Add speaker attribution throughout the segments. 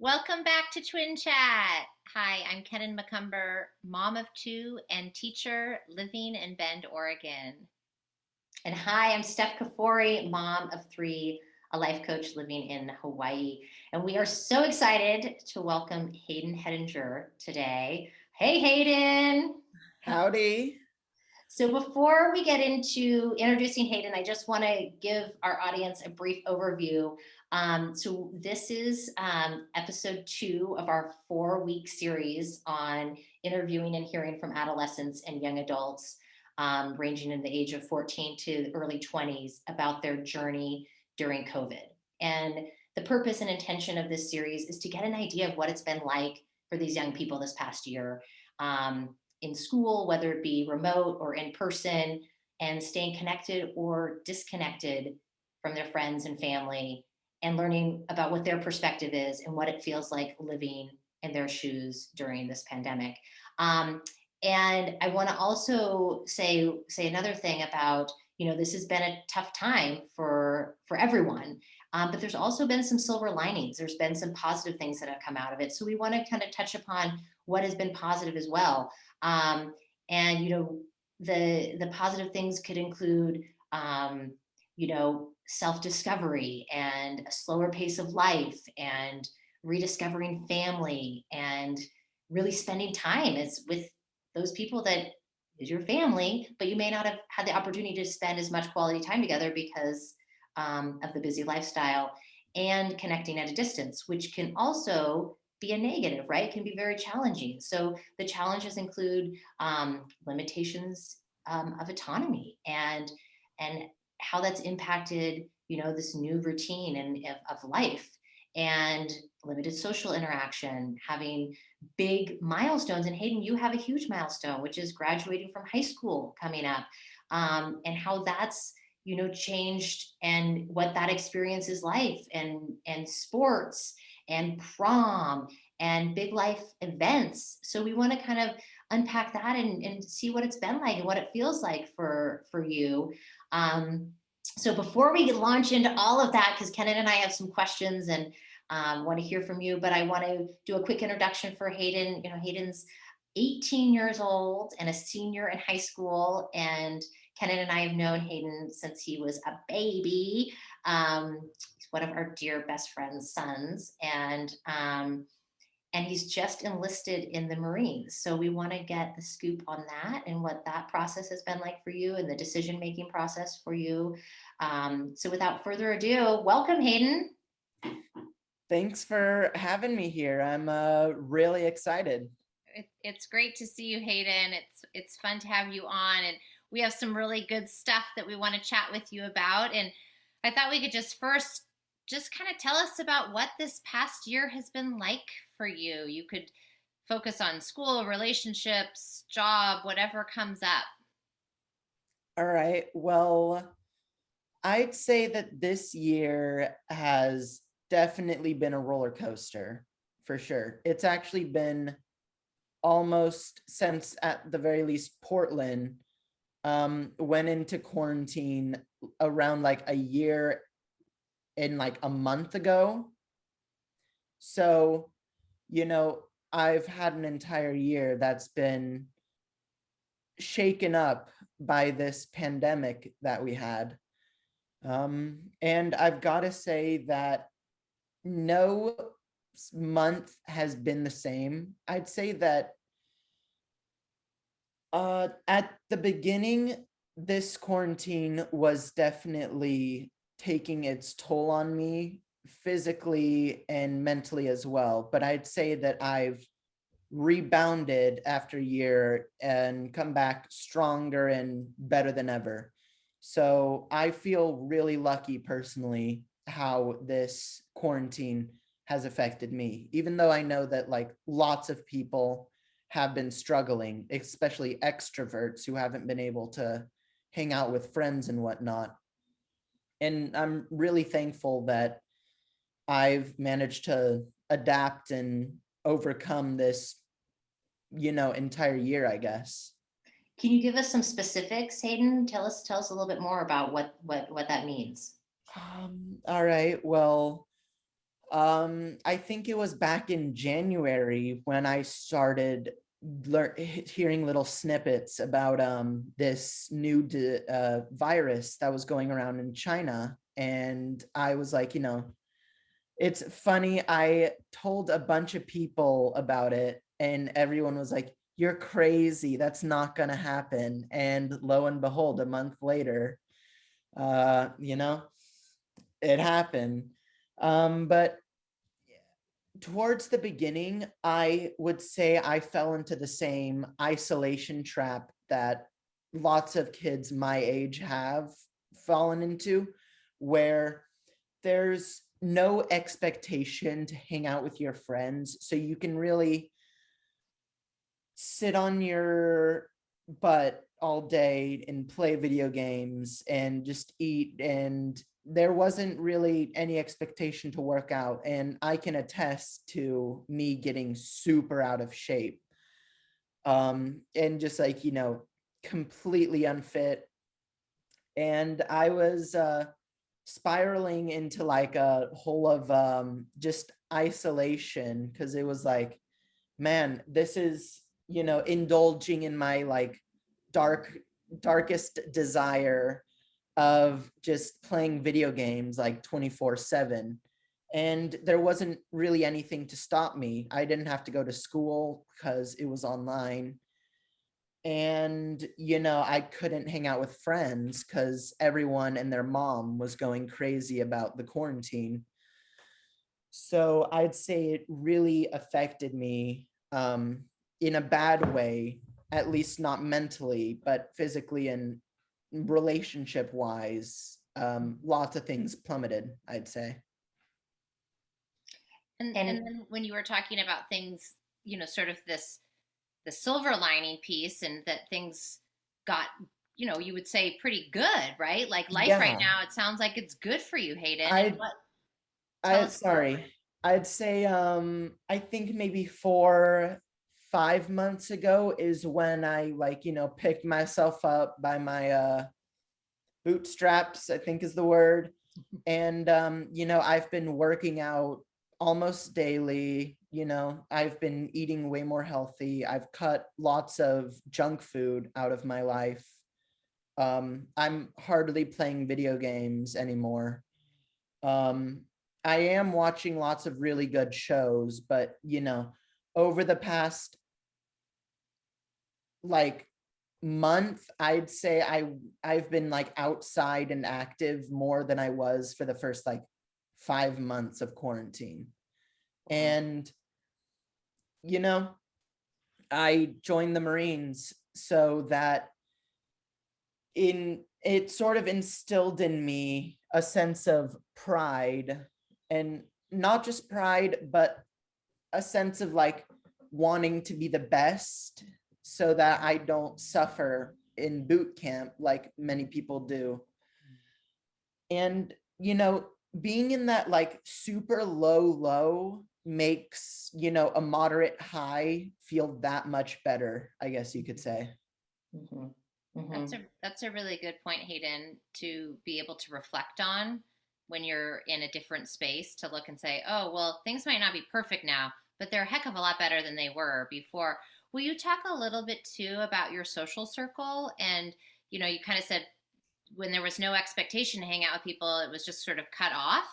Speaker 1: Welcome back to Twin Chat. Hi, I'm Kenan McCumber, mom of two and teacher living in Bend, Oregon.
Speaker 2: And hi, I'm Steph Kafori, mom of three, a life coach living in Hawaii. And we are so excited to welcome Hayden Hedinger today. Hey, Hayden.
Speaker 3: Howdy.
Speaker 2: So before we get into introducing Hayden, I just want to give our audience a brief overview. So this is episode 2 of our 4-week series on interviewing and hearing from adolescents and young adults, ranging in the age of 14 to the early 20s, about their journey during COVID. And the purpose and intention of this series is to get an idea of what it's been like for these young people this past year. In school, whether it be remote or in person, and staying connected or disconnected from their friends and family, and learning about what their perspective is and what it feels like living in their shoes during this pandemic. And I want to also say another thing about, this has been a tough time for everyone. But there's also been some silver linings. There's been some positive things that have come out of it. So we want to kind of touch upon what has been positive as well. And the positive things could include self-discovery and a slower pace of life and rediscovering family and really spending time with those people that is your family, but you may not have had the opportunity to spend as much quality time together because of the busy lifestyle, and connecting at a distance, which can also be a negative, right? It can be very challenging. So the challenges include limitations of autonomy and how that's impacted, this new routine and of life, and limited social interaction, having big milestones. And Hayden, you have a huge milestone, which is graduating from high school coming up, and how that's changed, and what that experience is like, and sports and prom and big life events. So we want to kind of unpack that and see what it's been like and what it feels like for you. So before we launch into all of that, because Kenan and I have some questions and want to hear from you, but I want to do a quick introduction for Hayden. Hayden's 18 years old and a senior in high school, and Kenan and I have known Hayden since he was a baby. He's one of our dear best friend's sons, and he's just enlisted in the Marines. So we want to get the scoop on that and what that process has been like for you, and the decision-making process for you. So without further ado, welcome, Hayden.
Speaker 3: Thanks for having me here. I'm really excited.
Speaker 1: It's great to see you, Hayden. It's fun to have you on, and we have some really good stuff that we want to chat with you about. And I thought we could just first just kind of tell us about what this past year has been like for you. You could focus on school, relationships, job, whatever comes up.
Speaker 3: All right. Well, I'd say that this year has definitely been a roller coaster for sure. It's actually been almost since, at the very least, Portland went into quarantine around like a year and like a month ago. So, I've had an entire year that's been shaken up by this pandemic that we had. And I've got to say that no month has been the same. I'd say that at the beginning, this quarantine was definitely taking its toll on me physically and mentally as well. But I'd say that I've rebounded after a year and come back stronger and better than ever. So I feel really lucky personally how this quarantine has affected me, even though I know that like lots of people have been struggling, especially extroverts who haven't been able to hang out with friends and whatnot. And I'm really thankful that I've managed to adapt and overcome this, entire year, I guess.
Speaker 2: Can you give us some specifics, Hayden? Tell us a little bit more about what that means.
Speaker 3: All right. Well, I think it was back in January when I started hearing little snippets about this new virus that was going around in China, and I was like, it's funny. I told a bunch of people about it, and everyone was like, "You're crazy. That's not gonna happen." And lo and behold, a month later, you know, it happened. But towards the beginning, I would say I fell into the same isolation trap that lots of kids my age have fallen into, where there's no expectation to hang out with your friends. So you can really sit on your butt all day and play video games and just eat, and there wasn't really any expectation to work out, and I can attest to me getting super out of shape, and just like completely unfit, and I was spiraling into like a hole of just isolation, because it was like, man, this is, indulging in my like darkest desire of just playing video games like 24/7. And there wasn't really anything to stop me. I didn't have to go to school because it was online. And, I couldn't hang out with friends because everyone and their mom was going crazy about the quarantine. So I'd say it really affected me in a bad way, at least not mentally, but physically and relationship wise. Lots of things plummeted, I'd say.
Speaker 1: And
Speaker 2: And
Speaker 1: then when you were talking about things, sort of this the silver lining piece, and that things got, you would say pretty good, right? Like life right
Speaker 3: Yeah,
Speaker 1: now, it sounds like it's good for you, Hayden. And
Speaker 3: I
Speaker 1: what, tell
Speaker 3: I
Speaker 1: us more.
Speaker 3: sorry. I'd say I think maybe 4 5 months ago is when I like, picked myself up by my bootstraps, I think is the word. And I've been working out almost daily. I've been eating way more healthy. I've cut lots of junk food out of my life. I'm hardly playing video games anymore. um I am watching lots of really good shows, but over the past like month, I'd say I've been like outside and active more than I was for the first like 5 months of quarantine.
Speaker 2: wow.
Speaker 3: And you know I joined the Marines so that in it sort of instilled in me a sense of pride, and not just pride, but a sense of like wanting to be the best so that I don't suffer in boot camp like many people do. And, being in that like super low makes, a moderate high feel that much better, I guess you could say.
Speaker 2: Mhm.
Speaker 1: That's
Speaker 2: Mhm.
Speaker 1: a really good point, Hayden, to be able to reflect on when you're in a different space, to look and say, oh, well, things might not be perfect now, but they're a heck of a lot better than they were before. Will you talk a little bit too about your social circle? And, you kind of said when there was no expectation to hang out with people, it was just sort of cut off.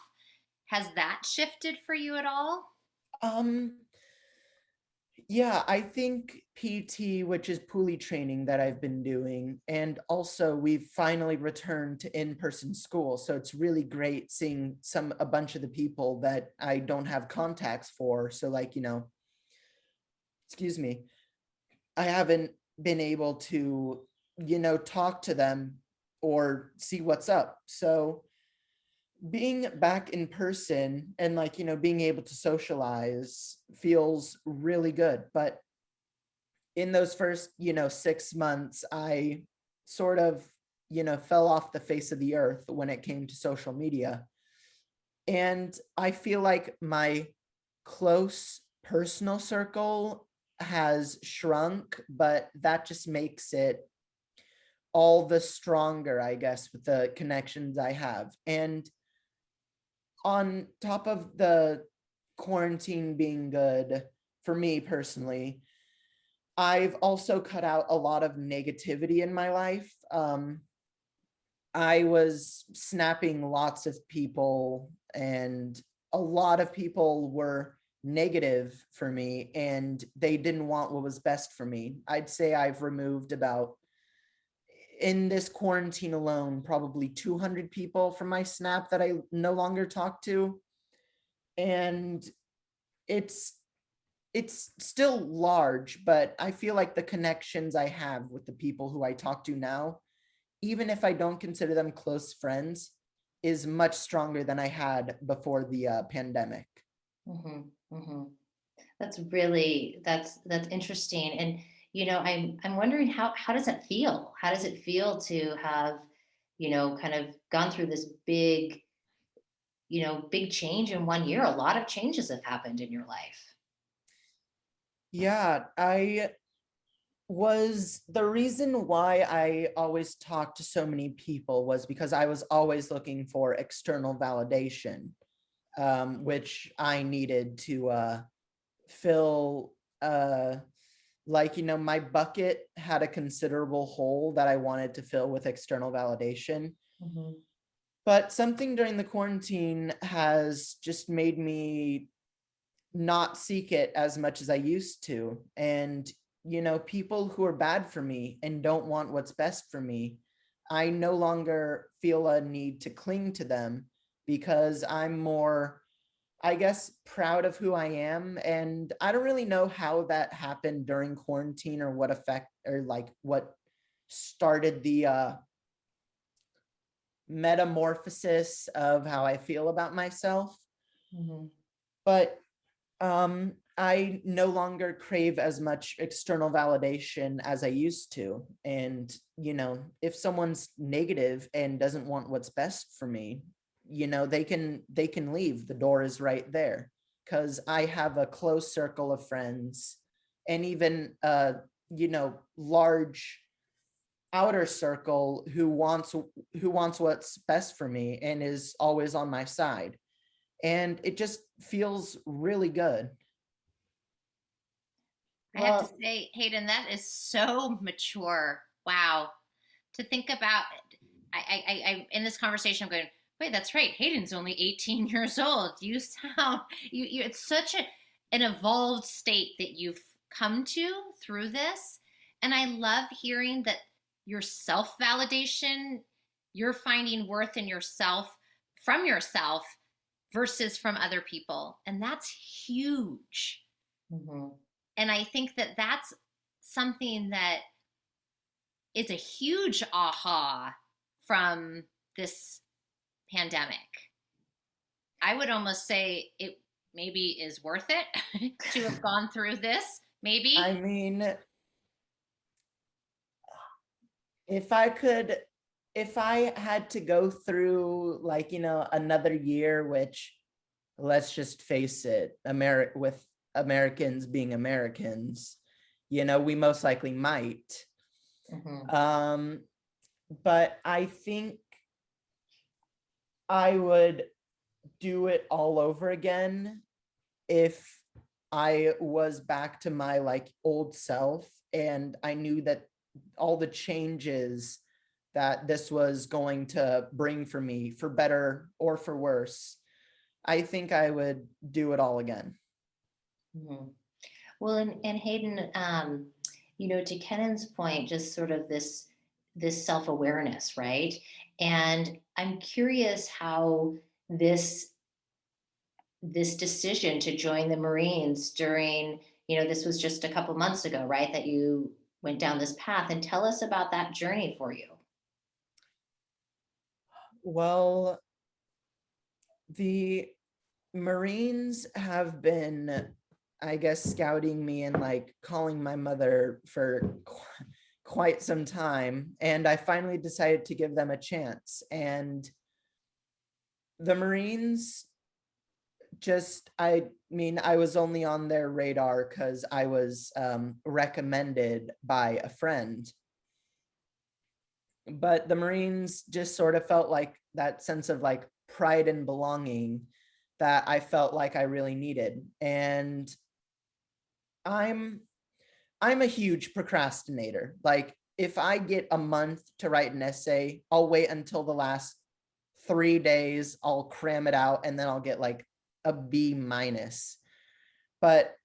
Speaker 1: Has that shifted for you at all?
Speaker 3: Um Yeah, I think PT, which is pulley training that I've been doing, and also we've finally returned to in-person school. So it's really great seeing a bunch of the people that I don't have contacts for. So like, excuse me, I haven't been able to, talk to them or see what's up. So being back in person and like, being able to socialize feels really good. But in those first, 6 months, I sort of, fell off the face of the earth when it came to social media. And I feel like my close personal circle has shrunk, but that just makes it all the stronger, I guess, with the connections I have. And on top of the quarantine being good for me personally, I've also cut out a lot of negativity in my life. I was snapping lots of people, and a lot of people were negative for me, and they didn't want what was best for me. I'd say I've removed about, in this quarantine alone, probably 200 people from my Snap that I no longer talk to. And it's it's still large, but I feel like the connections I have with the people who I talk to now, even if I don't consider them close friends, is much stronger than I had before the pandemic.
Speaker 2: Hmm. Hmm. That's interesting. And I'm wondering how does that feel? How does it feel to have, kind of gone through this big change in 1 year? A lot of changes have happened in your life.
Speaker 3: Yeah, I was the reason why I always talked to so many people was because I was always looking for external validation, which I needed to fill. Like, my bucket had a considerable hole that I wanted to fill with external validation.
Speaker 2: Hmm.
Speaker 3: But something during the quarantine has just made me not seek it as much as I used to. And, people who are bad for me and don't want what's best for me, I no longer feel a need to cling to them because I'm more, I guess, proud of who I am. And I don't really know how that happened during quarantine or what effect or like what started the metamorphosis of how I feel about myself.
Speaker 2: Hmm.
Speaker 3: But I no longer crave as much external validation as I used to. And, if someone's negative and doesn't want what's best for me, they can leave. The door is right there. Cause I have a close circle of friends and even large outer circle who wants what's best for me and is always on my side. And it just feels really good.
Speaker 1: I have to
Speaker 2: Well,
Speaker 1: say, Hayden, that is so mature. Wow. To think about, in this conversation, I'm going, wait, that's right. Hayden's only 18 years old. You sound, it's such an evolved state that you've come to through this. And I love hearing that your self validation, you're finding worth in yourself from yourself versus from other people. And that's huge.
Speaker 2: mhm.
Speaker 1: And I think that that's something that is a huge aha from this pandemic. I would almost say it maybe is worth it to have gone through this,
Speaker 3: I
Speaker 1: maybe.
Speaker 3: mean, if I could, if I had to go through like, another year, which let's just face it, with Americans being Americans, we most likely might.
Speaker 2: Mhm.
Speaker 3: Um, but I think I would do it all over again if I was back to my like old self and I knew that all the changes that this was going to bring for me, for better or for worse, I think I would do it all again.
Speaker 2: Mhm. Well, and Hayden, to Kennan's point, just sort of this self-awareness, right? And I'm curious how this this decision to join the Marines during, this was just a couple months ago, right? That you went down this path, and tell us about that journey for you.
Speaker 3: Well, the Marines have been, I guess, scouting me and like calling my mother for quite some time. And I finally decided to give them a chance. And the Marines just, I mean, I was only on their radar because I was recommended by a friend. But the Marines just sort of felt like that sense of like pride and belonging that I felt like I really needed. And I'm I'm a huge procrastinator. Like if I get a month to write an essay, I'll wait until the last 3 days, I'll cram it out, and then I'll get like a B minus. But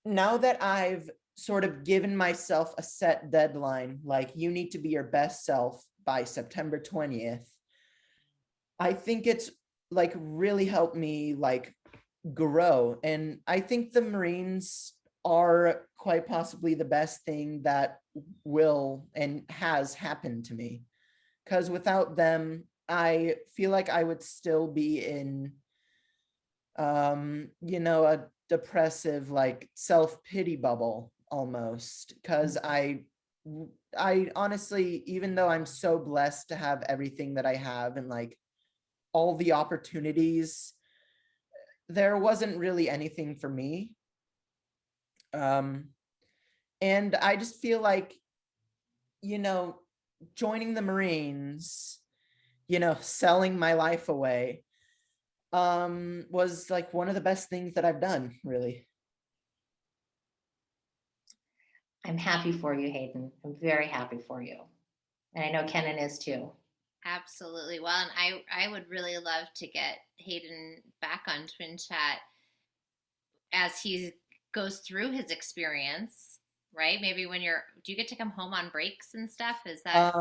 Speaker 3: now that I've sort of given myself a set deadline, like you need to be your best self by September 20th, I think it's like really helped me like grow. And I think the Marines are quite possibly the best thing that will and has happened to me. Because without them, I feel like I would still be in a depressive like self-pity bubble almost. Because I honestly, even though I'm so blessed to have everything that I have and like all the opportunities, there wasn't really anything for me. Um, and I just feel like, you know, joining the Marines, selling my life away, was like one of the best things that I've done, really.
Speaker 2: I'm happy for you, Hayden. I'm very happy for you. And I know Kenan is too.
Speaker 1: Absolutely. Well, and I would really love to get Hayden back on Twin Chat as he goes through his experience, right? Maybe when do you get to come home on breaks and stuff? Is that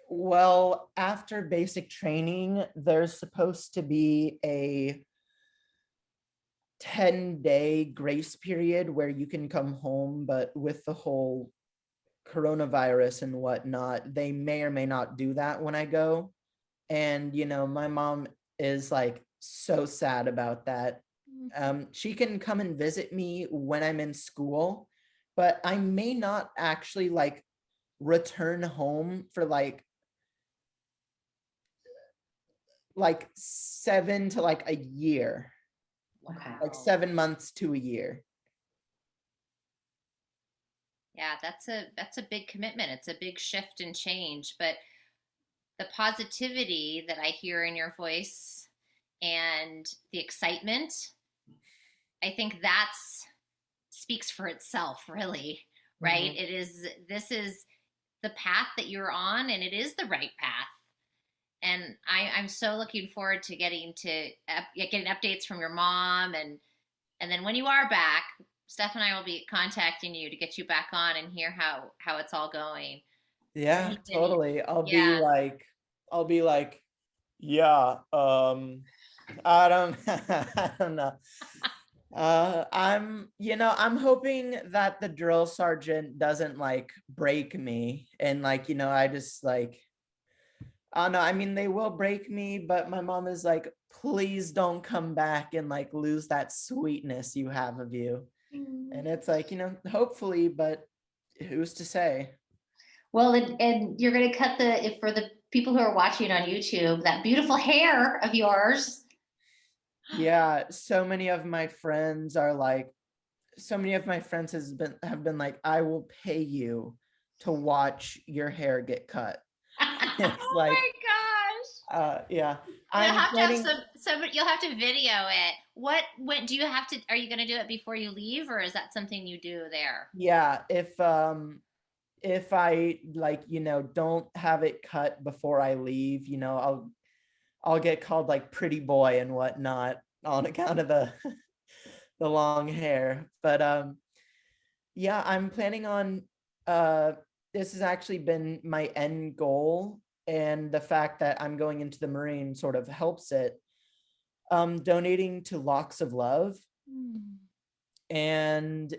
Speaker 3: Well, after basic training, there's supposed to be a 10-day grace period where you can come home, but with the whole coronavirus and whatnot, they may or may not do that when I go. And, my mom is like so sad about that. She can come and visit me when I'm in school, but I may not actually like return home for like 7 to like a year,
Speaker 2: Okay.
Speaker 3: like 7 months to a year.
Speaker 1: yeah, that's a big commitment. It's a big shift and change, but the positivity that I hear in your voice and the excitement, I think that's speaks for itself, really, right?
Speaker 2: Mhm.
Speaker 1: This is the path that you're on, and it is the right path. And I'm so looking forward to getting updates from your mom, and then when you are back, Steph and I will be contacting you to get you back on and hear how it's all going.
Speaker 3: Yeah, totally.
Speaker 1: Yeah.
Speaker 3: I'll be like, yeah, I don't, I don't know. I'm hoping that the drill sergeant doesn't like break me and like, I just like, I don't know. I mean, they will break me, but my mom is like, please don't come back and like lose that sweetness you have of you. And it's like, hopefully, but who's to say?
Speaker 2: Well, and you're going to cut if for the people who are watching on YouTube, that beautiful hair of yours.
Speaker 3: Yeah, so many of my friends have been like, I will pay you to watch your hair get cut. It's
Speaker 1: Oh
Speaker 3: like,
Speaker 1: my gosh.
Speaker 3: yeah,
Speaker 1: You'll
Speaker 3: I'm
Speaker 1: have to have
Speaker 3: planning.
Speaker 1: you'll have to video it. When do you have to, are you going to do it before you leave, or is that something you do there?
Speaker 3: Yeah, if I like, don't have it cut before I leave, I'll get called like pretty boy and whatnot on account of the the long hair. But yeah, I'm planning on this has actually been my end goal, and the fact that I'm going into the Marine sort of helps it. Donating to Locks of Love. And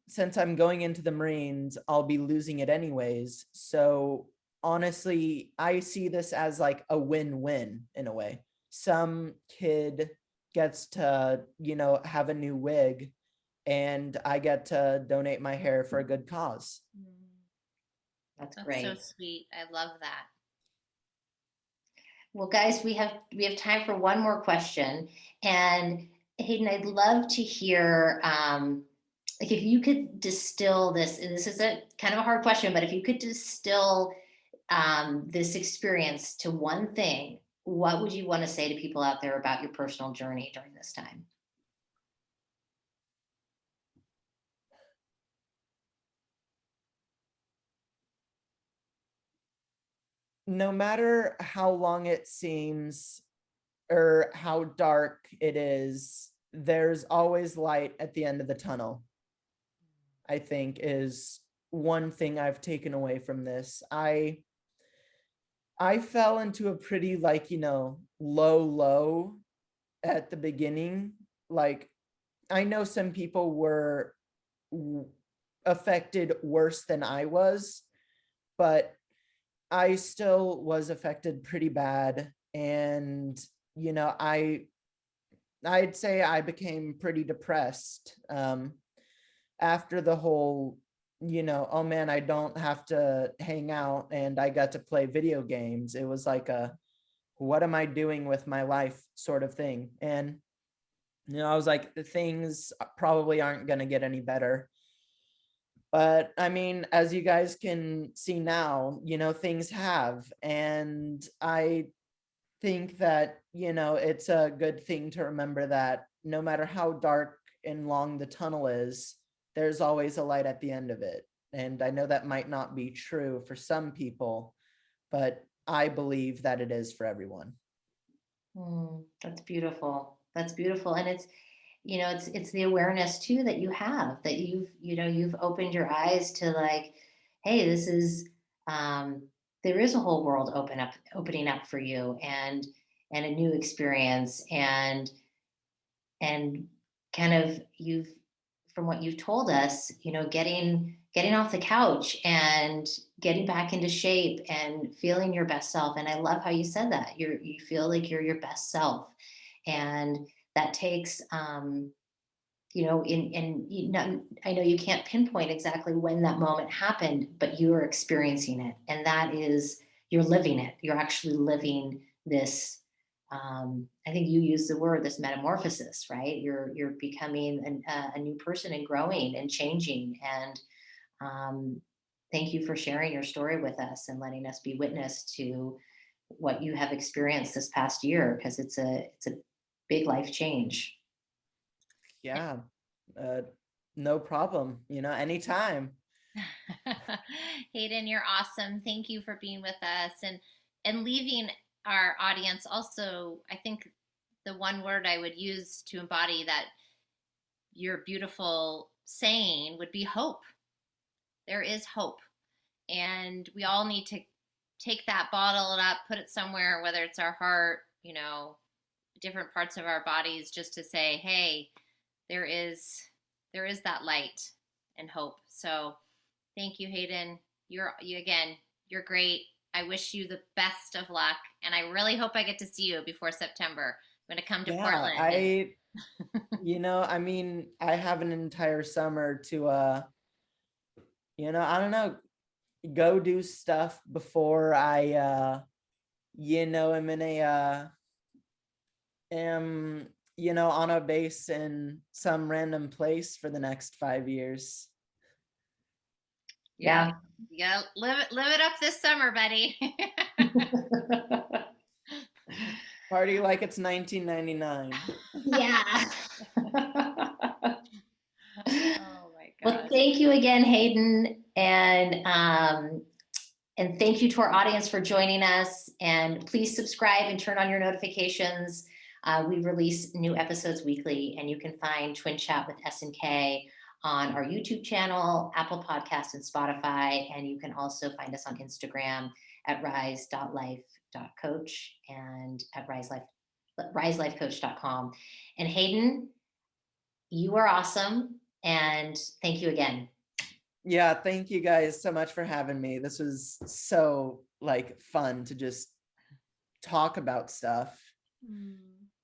Speaker 3: since I'm going into the Marines, I'll be losing it anyways. So honestly, I see this as like a win-win in a way. Some kid gets to, have a new wig, and I get to donate my hair for a good cause.
Speaker 2: That's
Speaker 1: That's so
Speaker 2: great.
Speaker 1: sweet. I love that.
Speaker 2: Well, guys, we have time for one more question. And Hayden, I'd love to hear like if you could distill this, and this is a kind of a hard question, but if you could distill this experience to one thing, what would you want to say to people out there about your personal journey during this time?
Speaker 3: No matter how long it seems or how dark it is, there's always light at the end of the tunnel, I think is one thing I've taken away from this. I fell into a pretty like, low at the beginning. Like I know some people were w- affected worse than I was, but I still was affected pretty bad. And, you know, I'd say I became pretty depressed after the whole, oh man, I don't have to hang out and I got to play video games. It was like a, what am I doing with my life sort of thing. And, I was like, the things probably aren't going to get any better. But I mean, as you guys can see now, things have. And I think that, it's a good thing to remember that no matter how dark and long the tunnel is, there's always a light at the end of it. And I know that might not be true for some people, but I believe that it is for everyone.
Speaker 2: That's beautiful. That's beautiful. And it's the awareness too that you have, that you've opened your eyes to like, hey, this is, um, there is a whole world opening up for you, and a new experience, and kind of you've, from what you've told us, getting off the couch and getting back into shape and feeling your best self. And I love how you said that you feel like you're your best self, and that takes, I know you can't pinpoint exactly when that moment happened, but you are experiencing it, and that is, you're living it. You're actually living this. I think you use the word, this metamorphosis, right? You're becoming a new person and growing and changing. And um, thank you for sharing your story with us and letting us be witness to what you have experienced this past year, because it's a big life change.
Speaker 3: Yeah. Uh, no problem. Anytime.
Speaker 1: Hayden, you're awesome. Thank you for being with us and leaving our audience also. I think the one word I would use to embody that your beautiful saying would be hope. There is hope. And we all need to take that, bottle it up, put it somewhere, whether it's our heart, different parts of our bodies, just to say, hey, there is that light and hope. So thank you, Hayden. You again, you're great. I wish you the best of luck, and I really hope I get to see you before September. I'm going to come to
Speaker 3: Yeah,
Speaker 1: Portland and
Speaker 3: I mean, I have an entire summer to I don't know, go do stuff before I am in a am on a base in some random place for the next 5 years.
Speaker 1: yeah,
Speaker 2: Yeah.
Speaker 1: you gotta live it up this summer, buddy.
Speaker 3: Party like it's 1999.
Speaker 2: Yeah.
Speaker 1: Oh my
Speaker 2: Well,
Speaker 1: gosh.
Speaker 2: thank you again, Hayden, and thank you to our audience for joining us. And please subscribe and turn on your notifications. We release new episodes weekly, and you can find Twin Chat with S&K on our YouTube channel, Apple Podcasts, and Spotify. And you can also find us on Instagram at rise.life.coach and at riselifecoach.com. And Hayden, you are awesome. And thank you again.
Speaker 3: Yeah, thank you guys so much for having me. This was so like fun to just talk about stuff.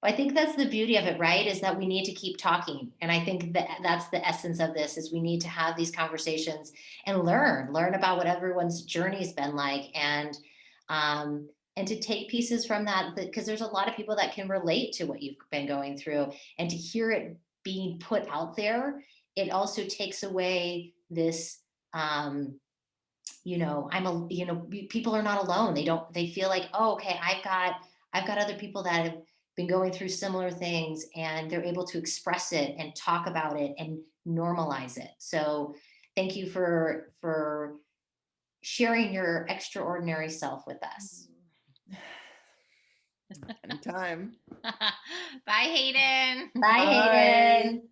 Speaker 2: I think that's the beauty of it, right? Is that we need to keep talking. And I think that that's the essence of this, is we need to have these conversations and learn about what everyone's journey's been like. And to take pieces from that, because there's a lot of people that can relate to what you've been going through, and to hear it being put out there, it also takes away this, people are not alone. They feel like, oh, okay, I've got other people that have been going through similar things, and they're able to express it and talk about it and normalize it. So thank you for sharing your extraordinary self with us.
Speaker 3: Anytime.
Speaker 1: Bye, Hayden.
Speaker 2: Bye,
Speaker 3: Bye.
Speaker 2: Hayden.